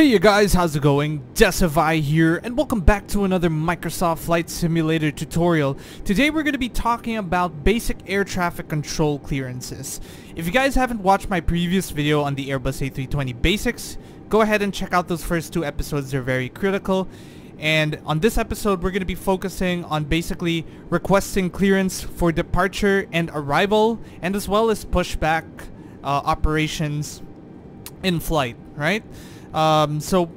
Hey you guys, how's it going? Decivai here, and welcome back to another Microsoft Flight Simulator tutorial. Today we're going to be talking about basic air traffic control clearances. If you guys haven't watched my previous video on the Airbus A320 basics, go ahead and check out those first two episodes, they're very critical. And on this episode we're going to be focusing on basically requesting clearance for departure and arrival, and as well as pushback operations in flight, right? So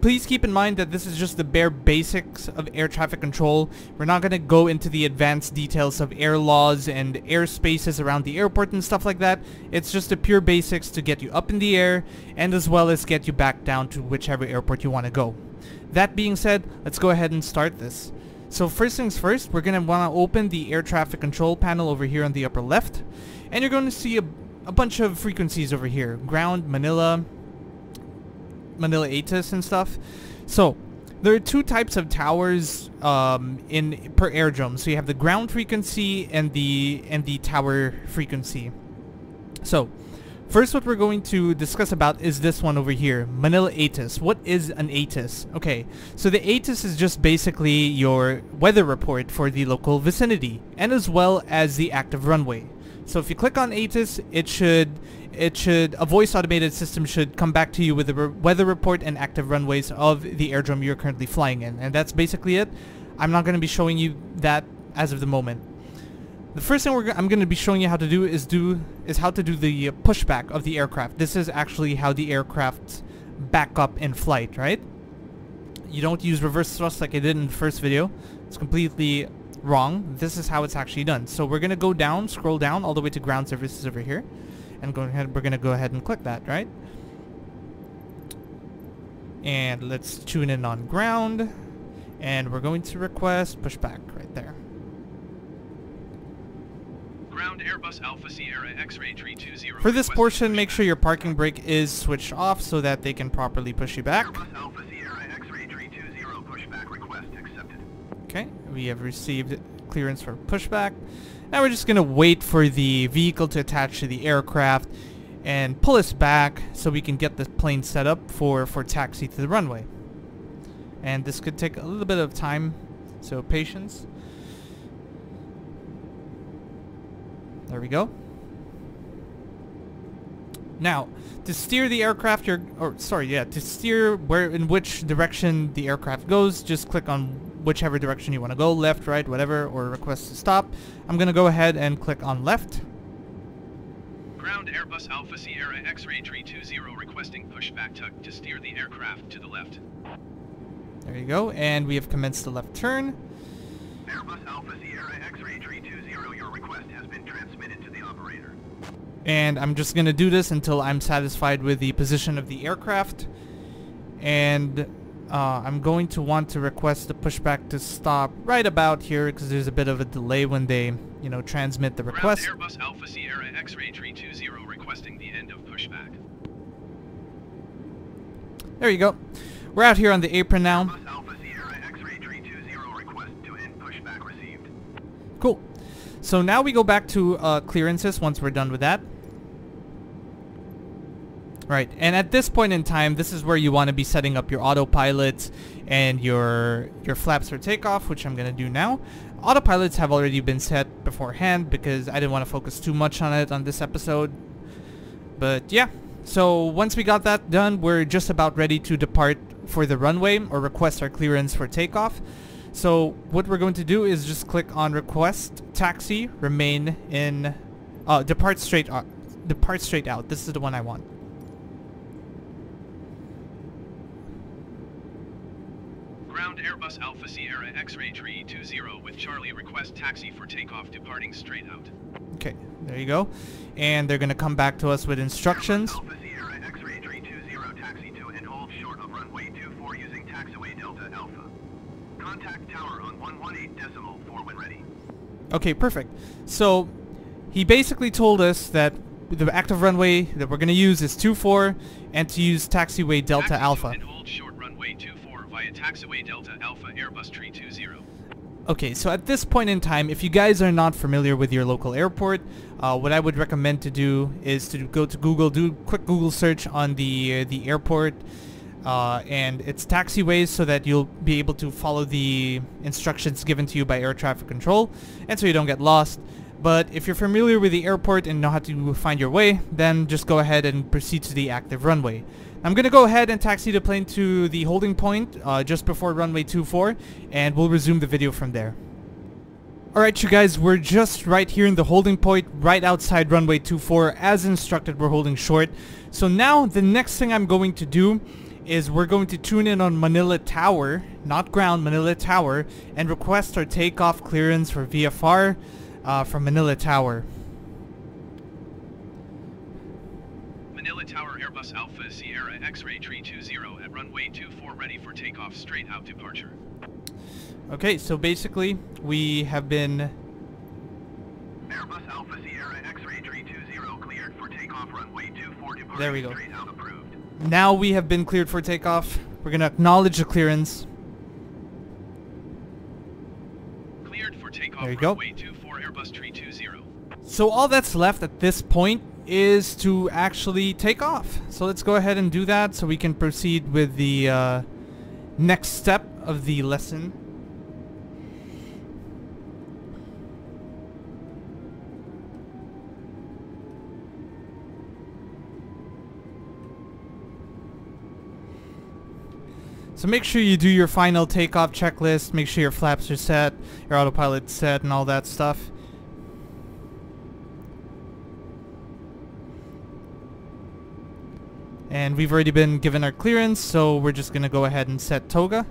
please keep in mind that this is just the bare basics of air traffic control. We're not going to go into the advanced details of air laws and airspaces around the airport and stuff like that. It's just the pure basics to get you up in the air and as well as get you back down to whichever airport you want to go. That being said, let's go ahead and start this. So first things first, we're going to want to open the air traffic control panel over here on the upper left. And you're going to see a bunch of frequencies over here. Ground, Manila ATIS and stuff. So there are two types of towers per airdrome. So you have the ground frequency and the tower frequency. So first what we're going to discuss about is this one over here, Manila ATIS. What is an ATIS? Okay, so the ATIS is just basically your weather report for the local vicinity and as well as the active runway. So if you click on ATIS, a voice automated system should come back to you with a weather report and active runways of the airdrome you're currently flying in. And that's basically it. I'm not going to be showing you that as of the moment. The first thing I'm going to be showing you how to do is how to do the pushback of the aircraft. This is actually how the aircraft back up in flight, right? You don't use reverse thrust like I did in the first video. It's completely wrong. This is how it's actually done. So we're going to go down, scroll down all the way to ground services over here. And we're going to go ahead and click that, right? And let's tune in on ground. And we're going to request pushback right there. Ground Airbus Alpha Sierra X-Ray 320. For this portion, make sure your parking brake is switched off so that they can properly push you back. Airbus Alpha Sierra X-Ray 320 pushback request accepted. Okay, we have received clearance for pushback. Now we're just going to wait for the vehicle to attach to the aircraft and pull us back so we can get the plane set up for taxi to the runway. And this could take a little bit of time, so patience. There we go. Now, to steer the aircraft, to steer in which direction the aircraft goes, just click on whichever direction you want to go, left, right, whatever, or request to stop. I'm going to go ahead and click on left. Ground Airbus Alpha Sierra X-Ray 320 requesting pushback to steer the aircraft to the left. There you go, and we have commenced the left turn. Airbus Alpha Sierra X-Ray 320, your request has been transmitted to the operator. And I'm just going to do this until I'm satisfied with the position of the aircraft. And I'm going to want to request the pushback to stop right about here because there's a bit of a delay when they, transmit the request. Ground Airbus Alpha Sierra X-Ray 320 requesting the end of pushback. There you go. We're out here on the apron now. Airbus Alpha Sierra X-Ray 320 request to end pushback received. Cool. So now we go back to clearances once we're done with that. Right, and at this point in time, this is where you want to be setting up your autopilots and your flaps for takeoff, which I'm going to do now. Autopilots have already been set beforehand because I didn't want to focus too much on it on this episode. But yeah, so once we got that done, we're just about ready to depart for the runway or request our clearance for takeoff. So what we're going to do is just click on request taxi, remain in, depart straight out. This is the one I want. Ground Airbus Alpha Sierra X-Ray 320 with Charlie request taxi for takeoff departing straight out. Okay, there you go. And they're going to come back to us with instructions. Alpha Sierra X-Ray 320 taxi to and hold short of runway 24 using taxiway Delta Alpha. Contact tower on 118.4 when ready. Okay, perfect. So he basically told us that the active runway that we're going to use is 24 and to use taxiway Delta taxi Alpha. And hold short runway 24 via taxiway Delta Alpha Airbus 320. Okay, so at this point in time, if you guys are not familiar with your local airport, what I would recommend to do is to go to Google, do a quick Google search on the airport and it's taxiways so that you'll be able to follow the instructions given to you by air traffic control, and so you don't get lost. But if you're familiar with the airport and know how to find your way, then just go ahead and proceed to the active runway. I'm going to go ahead and taxi the plane to the holding point just before runway 24, and we'll resume the video from there. Alright you guys, we're just right here in the holding point, right outside runway 24. As instructed, we're holding short. So now, the next thing I'm going to do is we're going to tune in on Manila Tower, not ground, Manila Tower, and request our takeoff clearance for VFR from Manila Tower. Manila Tower Airbus Alpha Sierra X-Ray 320 at runway 24 ready for takeoff straight out departure. Okay, so basically, we have been... Airbus Alpha Sierra X-Ray 320 cleared for takeoff runway 24 departure There we go. straight out approved. Now we have been cleared for takeoff. We're going to acknowledge the clearance. Cleared for takeoff There you go. runway 24 Airbus 320. So all that's left at this point is to actually take off. So let's go ahead and do that so we can proceed with the next step of the lesson. So make sure you do your final takeoff checklist, make sure your flaps are set, your autopilot's set, and all that stuff. And we've already been given our clearance, so we're just going to go ahead and set TOGA.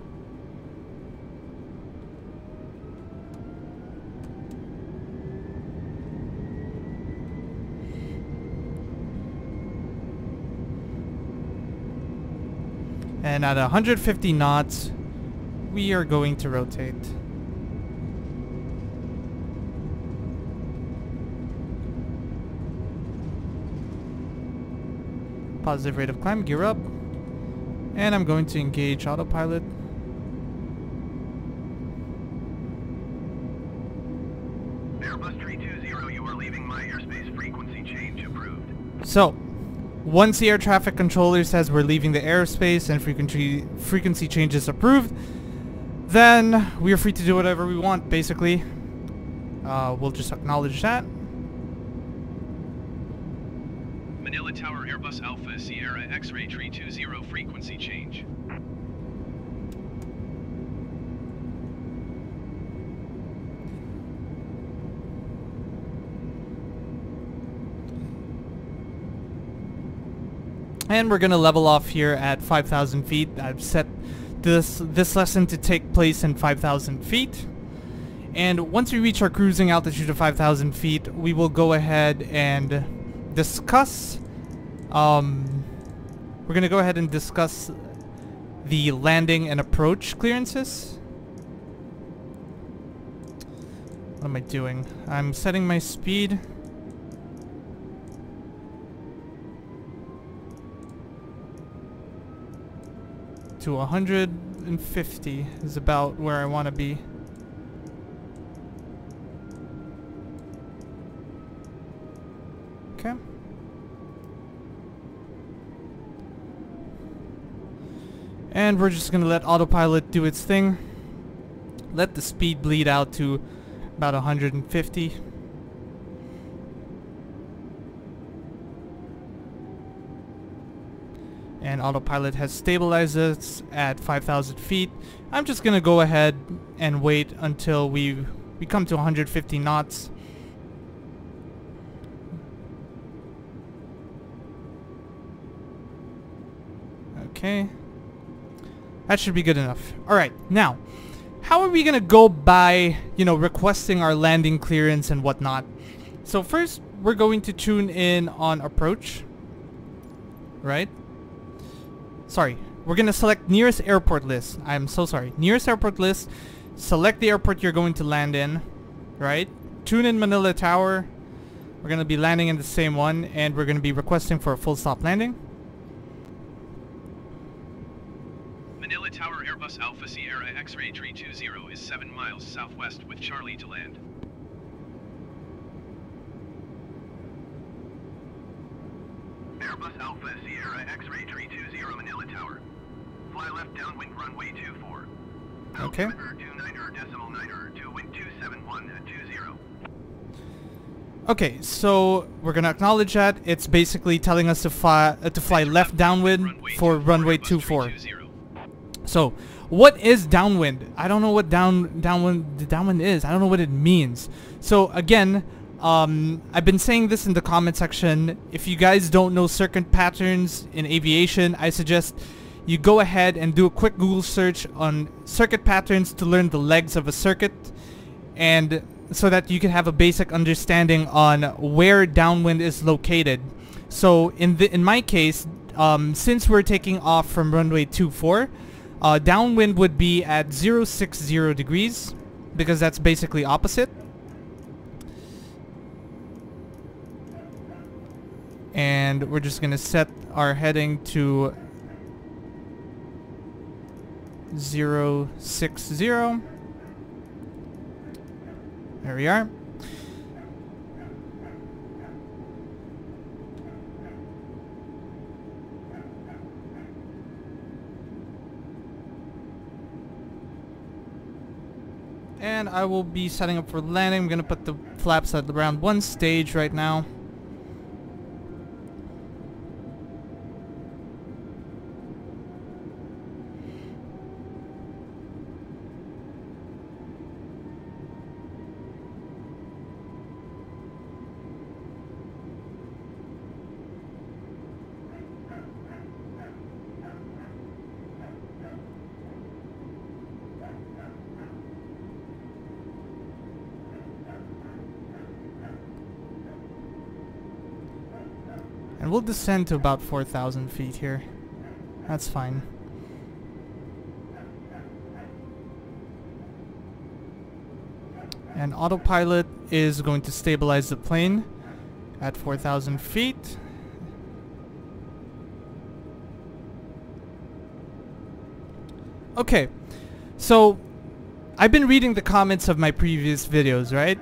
And at 150 knots, we are going to rotate. Positive rate of climb, gear up. And I'm going to engage autopilot. Airbus 320, you are leaving my airspace. Frequency change approved. So, once the air traffic controller says we're leaving the airspace and frequency change is approved, then we are free to do whatever we want, basically. We'll just acknowledge that. Manila Tower Airbus Alpha Sierra X-Ray 320 frequency change. And we're gonna level off here at 5,000 feet. I've set this lesson to take place in 5,000 feet. And once we reach our cruising altitude of 5,000 feet, we will go ahead and discuss... we're gonna go ahead and discuss the landing and approach clearances. What am I doing? I'm setting my speed. To 150 is about where I want to be. Okay. And we're just gonna let autopilot do its thing. Let the speed bleed out to about 150. And autopilot has stabilized us at 5,000 feet. I'm just gonna go ahead and wait until we come to 150 knots. Okay. That should be good enough. Alright, now, how are we gonna go by, requesting our landing clearance and whatnot? So first, we're going to tune in on approach. Right? Sorry, we're gonna select nearest airport list. I'm so sorry. Nearest airport list. Select the airport you're going to land in. Right? Tune in Manila Tower. We're gonna be landing in the same one, and we're gonna be requesting for a full stop landing. Manila Tower Airbus Alpha Sierra X-Ray 320 is 7 miles southwest with Charlie to land. Airbus Alpha Sierra X-Ray 320 Manila Tower. Fly left downwind runway 24. Okay. Altimeter 29er.9er to wind 271 20. Okay, so we're gonna acknowledge that. It's basically telling us to fly left downwind for runway 24. So, what is downwind? I don't know what downwind is. I don't know what it means. So again, I've been saying this in the comment section. If you guys don't know circuit patterns in aviation, I suggest you go ahead and do a quick Google search on circuit patterns to learn the legs of a circuit, and so that you can have a basic understanding on where downwind is located. So in my case, since we're taking off from runway 24, downwind would be at 060 degrees, because that's basically opposite. And we're just gonna set our heading to 060. There we are. And I will be setting up for landing. I'm gonna put the flaps at around 1 stage right now. And we'll descend to about 4,000 feet here. That's fine. And autopilot is going to stabilize the plane at 4,000 feet. Okay, so I've been reading the comments of my previous videos, right?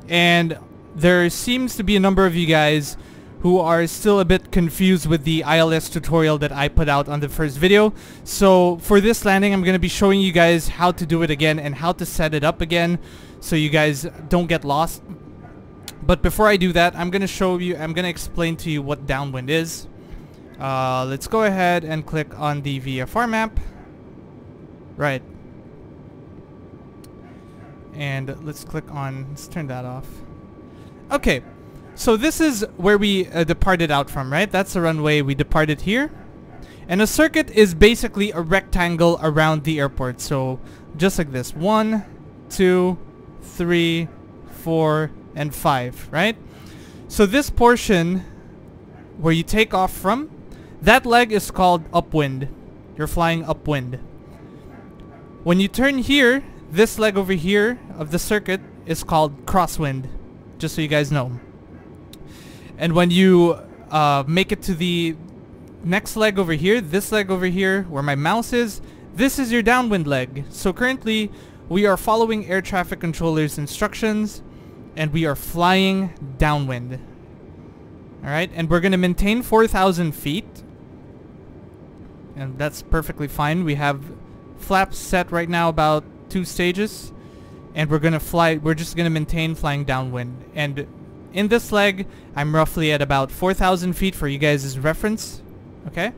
And there seems to be a number of you guys who are still a bit confused with the ILS tutorial that I put out on the first video. So for this landing, I'm going to be showing you guys how to do it again and how to set it up again so you guys don't get lost. But before I do that, I'm going to explain to you what downwind is. Let's go ahead and click on the VFR map. Right. And let's turn that off. Okay. So this is where we departed out from, right? That's the runway we departed here. And a circuit is basically a rectangle around the airport. So just like this. 1, 2, 3, 4, and 5, right? So this portion where you take off from, that leg is called upwind. You're flying upwind. When you turn here, this leg over here of the circuit is called crosswind. Just so you guys know. And when you make it to the next leg over here, this leg over here, where my mouse is, this is your downwind leg. So currently, we are following air traffic controller's instructions, and we are flying downwind. Alright, and we're going to maintain 4,000 feet. And that's perfectly fine. We have flaps set right now about 2 stages. And we're just going to maintain flying downwind. And in this leg, I'm roughly at about 4,000 feet for you guys' reference. Okay?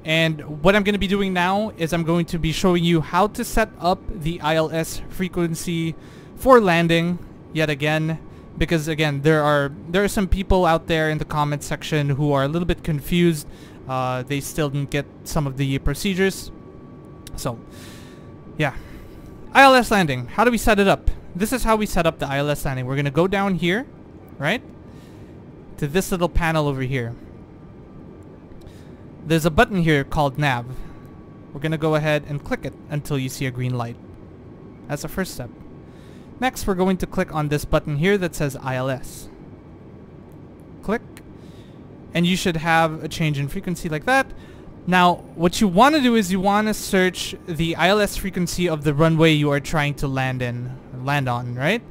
And what I'm going to be doing now is I'm going to be showing you how to set up the ILS frequency for landing yet again. Because again, there are some people out there in the comment section who are a little bit confused. They still didn't get some of the procedures. So, yeah. ILS landing. How do we set it up? This is how we set up the ILS landing. We're going to go down here, right? To this little panel over here. There's a button here called nav. We're going to go ahead and click it until you see a green light. That's the first step. Next, we're going to click on this button here that says ILS. Click. And you should have a change in frequency like that. Now, what you want to do is you want to search the ILS frequency of the runway you are trying to land on, right?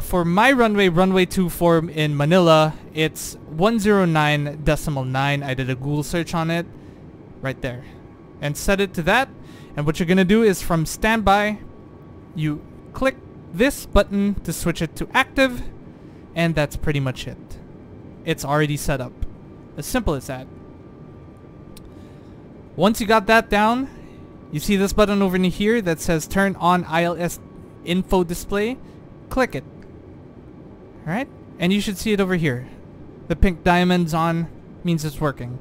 For my runway 24 in Manila, it's 109.9. I did a Google search on it. Right there. and set it to that. And what you're gonna do is from standby, you click this button to switch it to active, and that's pretty much it. It's already set up. As simple as that. Once you got that down, you see this button over in here that says turn on ILS info display. Click it. Alright? And you should see it over here. The pink diamonds on means it's working.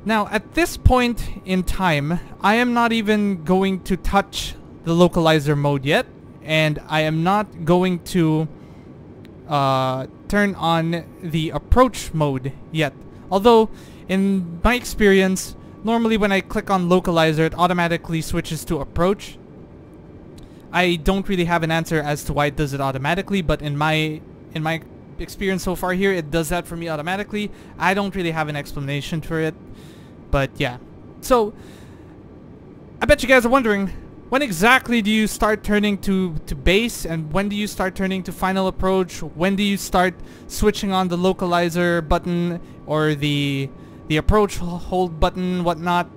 Now, at this point in time, I am not even going to touch the localizer mode yet, and I am not going to turn on the approach mode yet. Although, in my experience, normally when I click on localizer, it automatically switches to approach. I don't really have an answer as to why it does it automatically, but in my experience so far here, it does that for me automatically. I don't really have an explanation for it. But yeah, so I bet you guys are wondering, when exactly do you start turning to base, and when do you start turning to final approach? When do you start switching on the localizer button or the approach hold button, whatnot?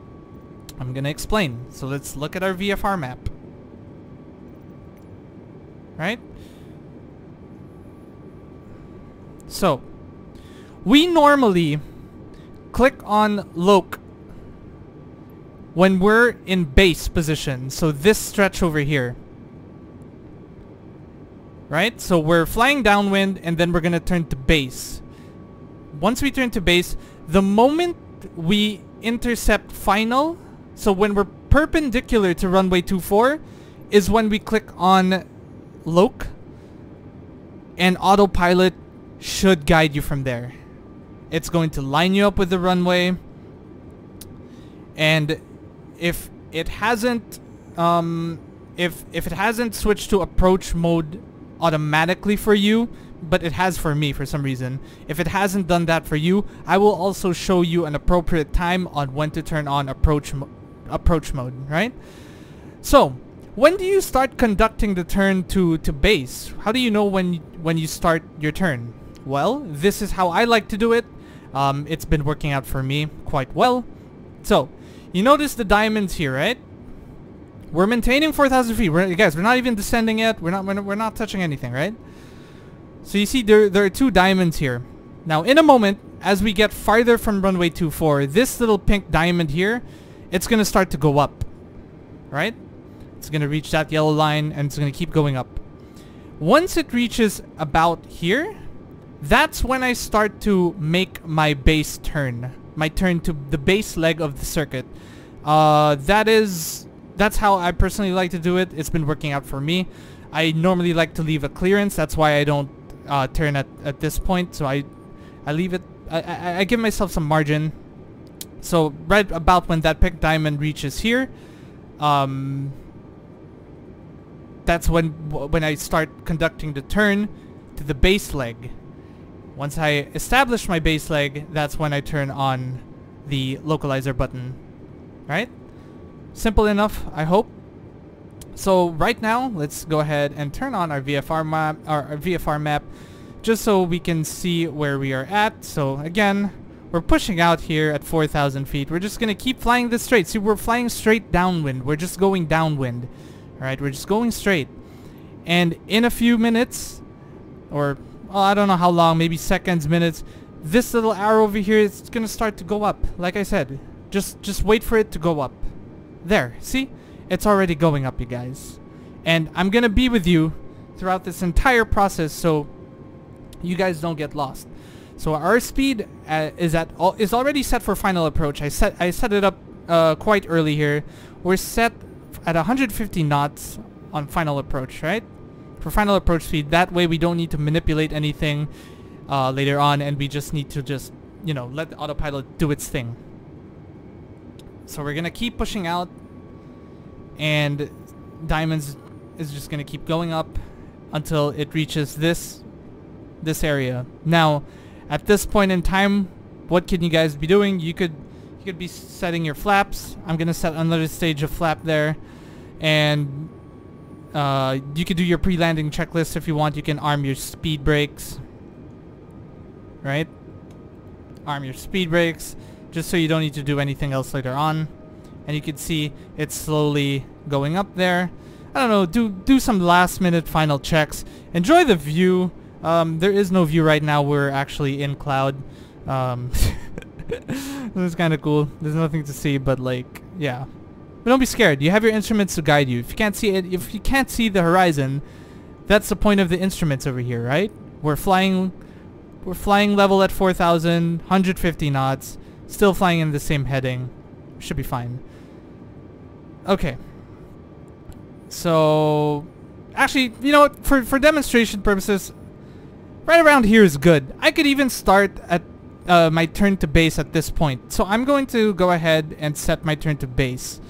I'm gonna explain. So let's look at our VFR map. Right? So we normally click on loc when we're in base position, so this stretch over here. Right? So we're flying downwind and then we're gonna turn to base. Once we turn to base, the moment we intercept final, so when we're perpendicular to runway 24, is when we click on loc, and autopilot should guide you from there. It's going to line you up with the runway, and if it hasn't if it hasn't switched to approach mode automatically for you, but it has for me for some reason, if it hasn't done that for you, I will also show you an appropriate time on when to turn on approach mode, right? So when do you start conducting the turn to base? How do you know when you start your turn? Well, this is how I like to do it. It's been working out for me quite well. So, you notice the diamonds here, right? We're maintaining 4,000 feet. Guys, we're not even descending yet. We're not touching anything, right? So you see there are two diamonds here. Now, in a moment, as we get farther from runway 24, this little pink diamond here, it's gonna start to go up, right? It's gonna reach that yellow line, and it's gonna keep going up. Once it reaches about here, that's when I start to make my base turn. My turn to the base leg of the circuit. That's how I personally like to do it. It's been working out for me. I normally like to leave a clearance. That's why I don't turn at this point. So I leave it. I give myself some margin. So right about when that pink diamond reaches here, that's when I start conducting the turn to the base leg. Once I establish my base leg, that's when I turn on the localizer button. Right? Simple enough, I hope. So right now, let's go ahead and turn on our VFR map, just so we can see where we are at. So again, we're pushing out here at 4,000 feet. We're just gonna keep flying this straight. See, we're flying straight downwind. We're just going downwind. Alright, we're just going straight. And in a few minutes, or well, I don't know how long, maybe seconds, minutes, this little arrow over here is gonna start to go up. Like I said, just wait for it to go up. There, see? It's already going up, you guys. And I'm gonna be with you throughout this entire process, so you guys don't get lost. So our speed is already set for final approach. I set it up quite early here. We're set at 150 knots on final approach, right? For final approach speed. That way we don't need to manipulate anything later on, and we just need to you know, let the autopilot do its thing. So we're gonna keep pushing out, and diamonds is just gonna keep going up until it reaches this area. Now, at this point in time, what can you guys be doing? You could be setting your flaps. I'm gonna set another stage of flap there, and you could do your pre-landing checklist if you want. You can arm your speed brakes, right? Arm your speed brakes, just so you don't need to do anything else later on. and you can see it's slowly going up there. I don't know, do some last minute final checks. Enjoy the view. There is no view right now. We're actually in cloud. This is kind of cool. There's nothing to see, but like, yeah. But don't be scared. You have your instruments to guide you. If you can't see it, if you can't see the horizon, that's the point of the instruments over here, right? We're flying level at 4,000, 150 knots, still flying in the same heading. Should be fine. Okay. So, actually, you know what? For demonstration purposes, right around here is good. I could even start at my turn to base at this point. So I'm going to go ahead and set my turn to base.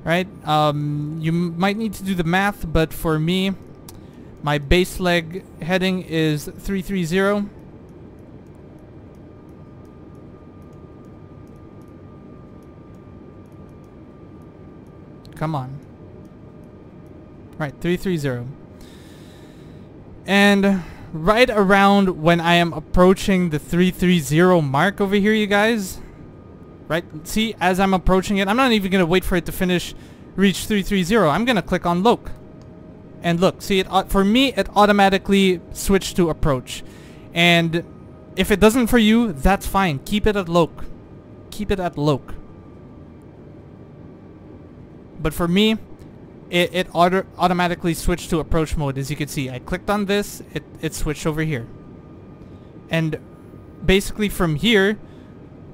Right? You might need to do the math, but for me, my base leg heading is 330. Come on. Right, 330. And right around when I am approaching the 330 mark over here, you guys. Right? See, as I'm approaching it, I'm not even going to wait for it to reach 330. I'm going to click on Loc. And look, see, for me, it automatically switched to approach. And if it doesn't for you, that's fine. Keep it at Loc. Keep it at Loc. But for me, it automatically switched to approach mode. As you can see, I clicked on this, it switched over here. And basically from here,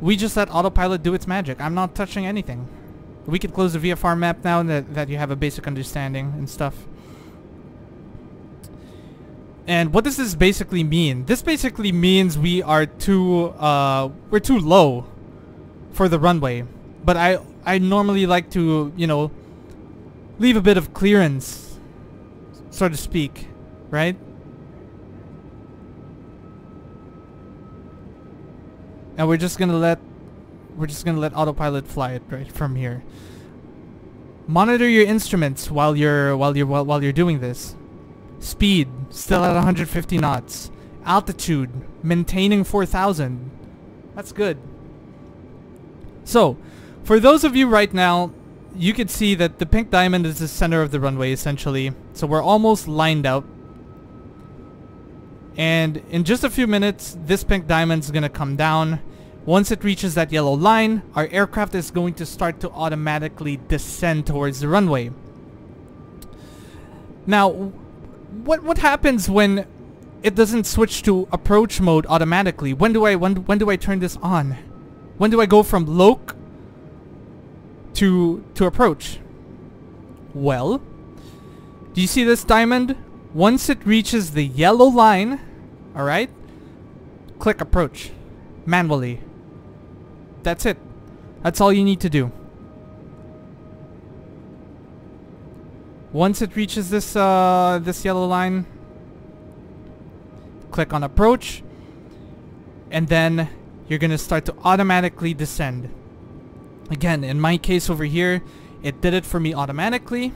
we just let autopilot do its magic. I'm not touching anything. We could close the VFR map now that you have a basic understanding and stuff. And what does this basically mean? This basically means we're too low for the runway. But I normally like to, you know, leave a bit of clearance, so to speak, right? And we're just gonna let autopilot fly it right from here. Monitor your instruments while you're doing this. Speed still at 150 knots. Altitude maintaining 4,000. That's good. So, for those of you right now, you can see that the pink diamond is the center of the runway essentially. So we're almost lined up. And in just a few minutes, this pink diamond is going to come down. Once it reaches that yellow line, our aircraft is going to start to automatically descend towards the runway. Now, what happens when it doesn't switch to approach mode automatically? When do I turn this on? When do I go from Loc to approach? Well, do you see this diamond? Once it reaches the yellow line, alright, click approach manually. That's it. That's all you need to do. Once it reaches this this yellow line, click on approach, and then you're gonna start to automatically descend. Again, in my case over here, it did it for me automatically.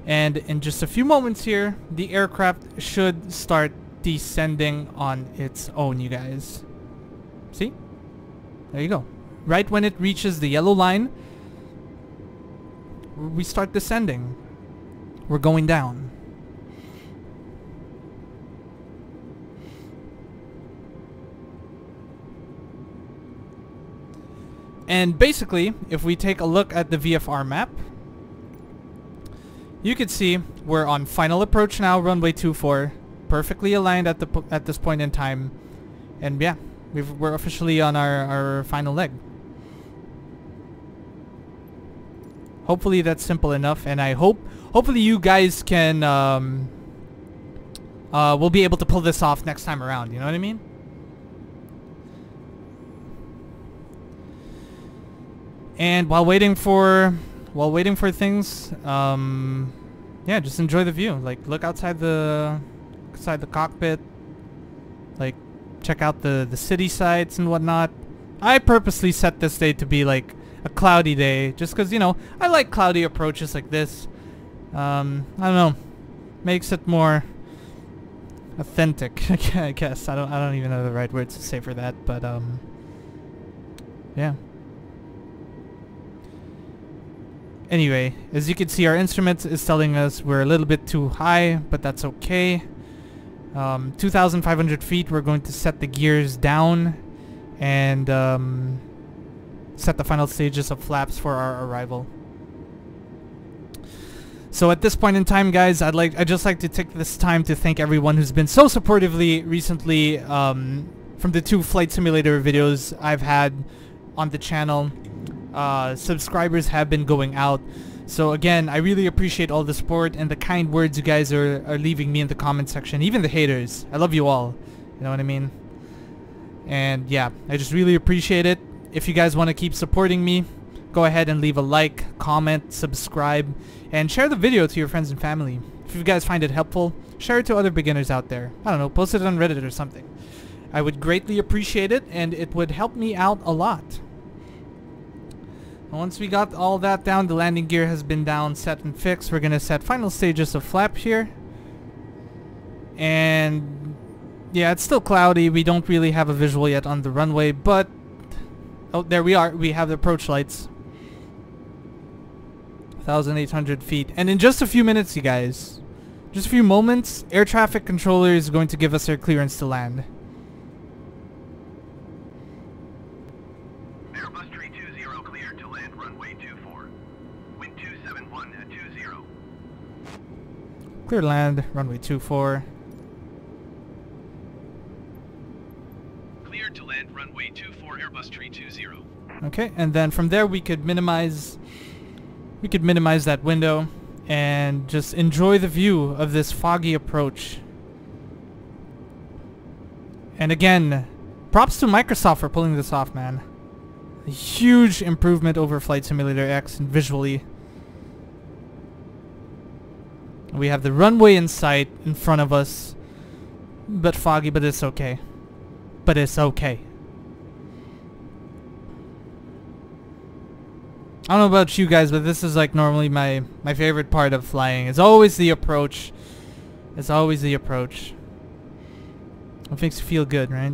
And in just a few moments here, the aircraft should start descending on its own, you guys. See? There you go. Right when it reaches the yellow line, we start descending. We're going down. And basically, if we take a look at the VFR map, you can see we're on final approach now, runway 24, perfectly aligned at this point in time, and yeah, we're officially on our final leg. Hopefully that's simple enough, and I hopefully you guys can we'll be able to pull this off next time around. You know what I mean? And while waiting for things, yeah, just enjoy the view. Like, look outside the cockpit. Like, check out the city sights and whatnot. I purposely set this day to be like a cloudy day, just because, you know, I like cloudy approaches like this. I don't know, makes it more authentic. I guess I don't even know the right words to say for that, but yeah. Anyway, as you can see, our instrument is telling us we're a little bit too high, but that's okay. 2,500 feet, we're going to set the gears down and set the final stages of flaps for our arrival. So at this point in time, guys, I'd just like to take this time to thank everyone who's been so supportively recently from the 2 flight simulator videos I've had on the channel. Subscribers have been going out. So again, I really appreciate all the support and the kind words you guys are leaving me in the comment section. Even the haters. I love you all. You know what I mean? And yeah, I just really appreciate it. If you guys want to keep supporting me, go ahead and leave a like, comment, subscribe, and share the video to your friends and family. If you guys find it helpful, share it to other beginners out there. I don't know, post it on Reddit or something. I would greatly appreciate it, and it would help me out a lot. Once we got all that down, the landing gear has been down, set and fixed. We're going to set final stages of flap here. And yeah, it's still cloudy. We don't really have a visual yet on the runway, but oh, there we are. We have the approach lights. 1,800 feet. And in just a few minutes, you guys, just a few moments, air traffic controller is going to give us our clearance to land. Airbus 320 cleared to land runway 24. Wind 271 at 20. Clear to land, runway 24. Cleared to land runway 24, Airbus 320. Okay, and then from there we could minimize that window and just enjoy the view of this foggy approach. And again, props to Microsoft for pulling this off, man. A huge improvement over Flight Simulator X and visually. We have the runway in sight in front of us. But foggy, but it's okay. But it's okay. I don't know about you guys, but this is like normally my favorite part of flying. It's always the approach. It's always the approach. It makes you feel good, right?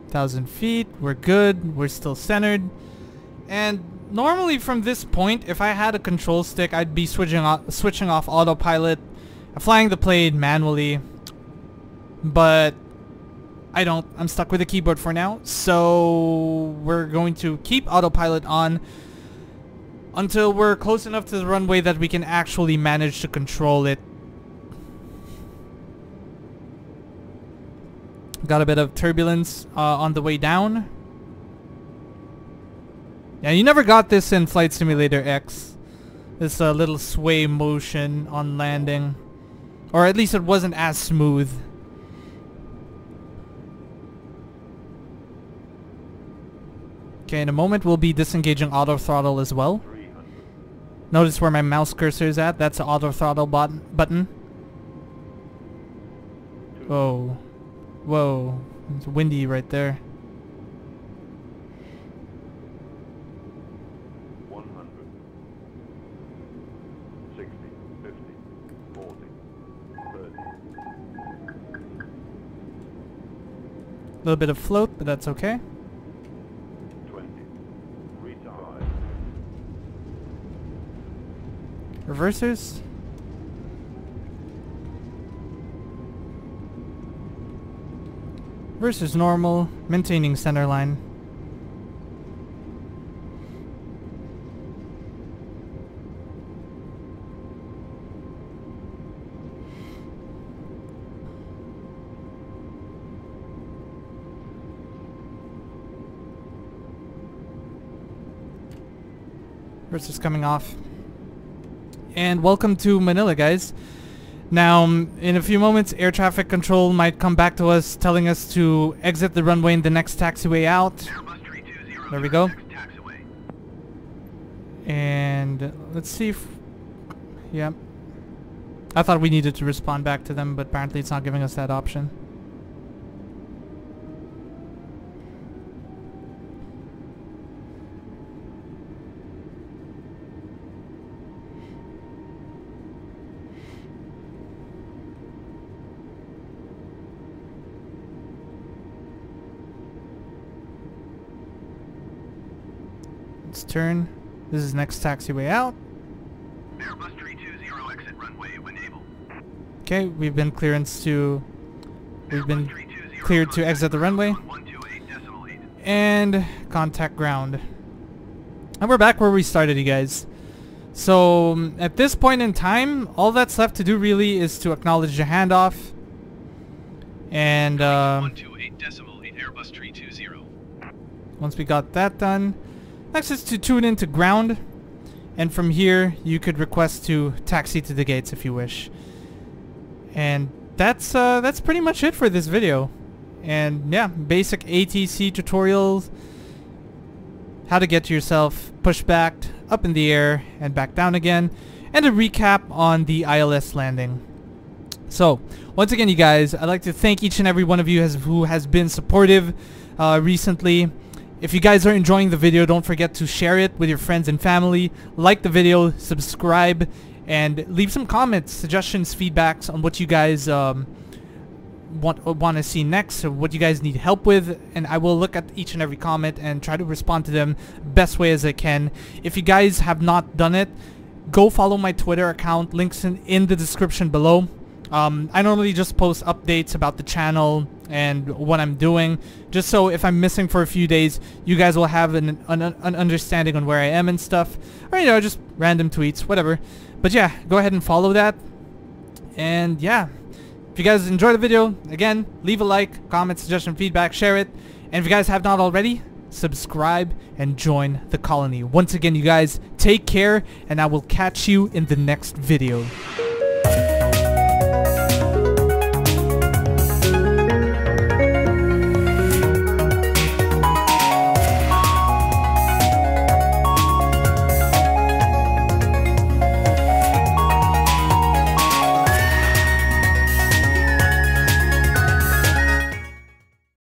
1,000 feet. We're good. We're still centered. And normally from this point, if I had a control stick, I'd be switching off autopilot, flying the plane manually. But I don't. I'm stuck with the keyboard for now. So we're going to keep autopilot on until we're close enough to the runway that we can actually manage to control it. Got a bit of turbulence on the way down. Yeah, you never got this in Flight Simulator X. This little sway motion on landing. Or at least it wasn't as smooth. Okay, in a moment we'll be disengaging auto throttle as well. Notice where my mouse cursor is at. That's the auto throttle button. Whoa. Whoa. It's windy right there. 100, 60, 50, 40, 30. A little bit of float, but that's okay. 20, retard. Reversers. Reversers normal, maintaining center line. Reversers coming off. And welcome to Manila, guys. Now, in a few moments, air traffic control might come back to us telling us to exit the runway in the next taxiway out. There we go. And let's see if... Yep. I thought we needed to respond back to them, but apparently it's not giving us that option. Let's turn. This is next taxiway out. Airbus 320 exit runway when able. Okay, we've been cleared to Airbus 320 cleared to exit the runway. 128.8. And contact ground. And we're back where we started, you guys. So at this point in time, all that's left to do really is to acknowledge the handoff. And 128.8 Airbus 320. once we got that done, next is to tune into ground. And from here, you could request to taxi to the gates if you wish. And that's pretty much it for this video. And yeah, basic ATC tutorials. How to get yourself pushed back up in the air and back down again. And a recap on the ILS landing. So, once again, you guys, I'd like to thank each and every one of you who has been supportive recently. If you guys are enjoying the video, don't forget to share it with your friends and family. Like the video, subscribe, and leave some comments, suggestions, feedbacks on what you guys want to see next, or what you guys need help with, and I will look at each and every comment and try to respond to them best way as I can. If you guys have not done it, go follow my Twitter account. Links in the description below. I normally just post updates about the channel and what I'm doing, just so if I'm missing for a few days, you guys will have an understanding on where I am and stuff, or, you know, just random tweets, whatever. But yeah, go ahead and follow that. And yeah, if you guys enjoyed the video, again, leave a like, comment, suggestion, feedback, share it. And if you guys have not already, subscribe and join the colony. Once again, you guys, take care, and I will catch you in the next video.